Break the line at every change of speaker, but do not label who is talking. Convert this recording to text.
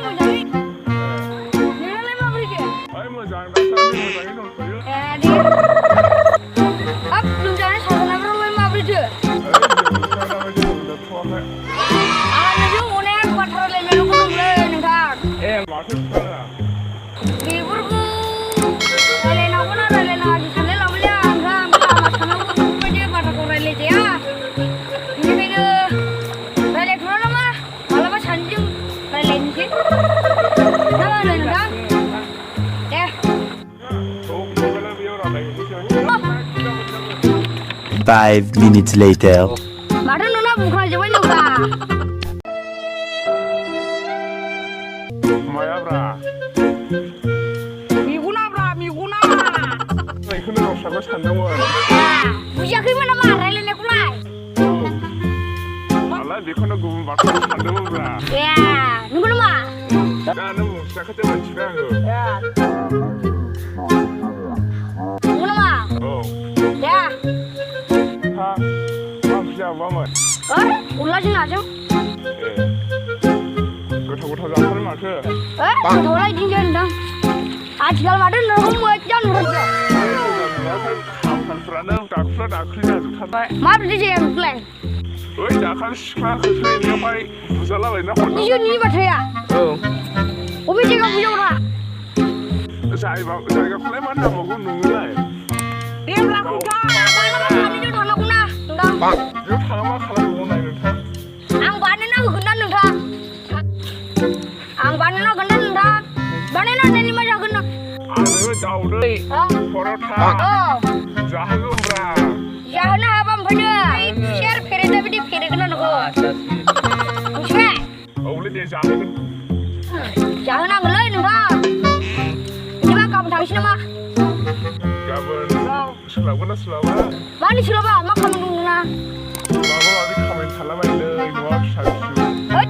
मोजाङै नोंनालाय माबोरै दे
मोजां दासान्दि मोजाङै दंथ'यो
दे हाब लोमजानाय साजानायफ्रालाय माबोरैथो आंहा नोंजों अनेक बाथ्रा रायलायनांगौ दंलै नोंथां
माथो खोथाया
बेफोरखौ रायलायनांगौ ना रायलायनाङा सानलाय लांबायलै आं नोंथां लामा सामायावबो बेफोरबायदि बाथ्राखौ रायलायजाया बेनिखायनो रायलायथ'ला नामा मालाबा सानैजों रायलायनोसै ना मा होनो नोंथां दे
5 minutes later.
माथो नोंना बुंखांजोब्बाय नोंब्रा
मायाब्रा
मेगनाब्रा मेगना
बेखौनो गावस्राखौ सानदोंमोन
बुजियाखैमोन नामा रायलायनायखौलाय
आलाय बेखौनो गुबुन बाथ्रा सानदोंमोनब्रा
नंगौ नामा
दा नों बुंस्राखौसो मोनथिबाय आङो
नंगौ नामा
औ
दे
मा ओंख्रि जाबावोमोन
अनलाजों नाजों
गोथाव गोथाव जाथारो माथो
गोथावलाय बिदिनो नोंथां आथिखाल माथो नोंखौ मोजां नुहरदों
खाफालफ्रानो दाखुला दाखुलि जाजोबथारबाय
माबायदि जाया नोंखौलाय
ओइ दाखालि सिख्ला होसोनायावहाय बुजालाबायना हरदों
निजोंनि बाथ्राया
औ
बबे जायगायाव बुजावरा
जायगाखौलाय मा नांबावगौ नोंनोलाय
बेब्ला खोथा मालाबा सानैजों थांनांगौना नोंथां
बेयाव थाङा मा खालामबावनाय नोंथां
आं बानायना होगोन ना नोंथां आं बानायना होगोन ना नोंथां बानायना होनायनि मा जागोन नों
आङो दाउदै पर'था जाहोगोनब्रा
जाहोनो हाबा ओमफ्राय सेर फेरेदा बिदि फेरेगोन ना नोंखौ मिथिबाय
औलै दे जाहोगोन
जाहोनांगोनलै नोंथां बिदिबा गाबोन थांसै नामा
गाबोन सोलाबगोन ना सोलाबा
मानि सोलाबा मा खामानि दं नोंना
माबा माबि खामानि थालाबायोलै न'आव फिसा फिसौ
होद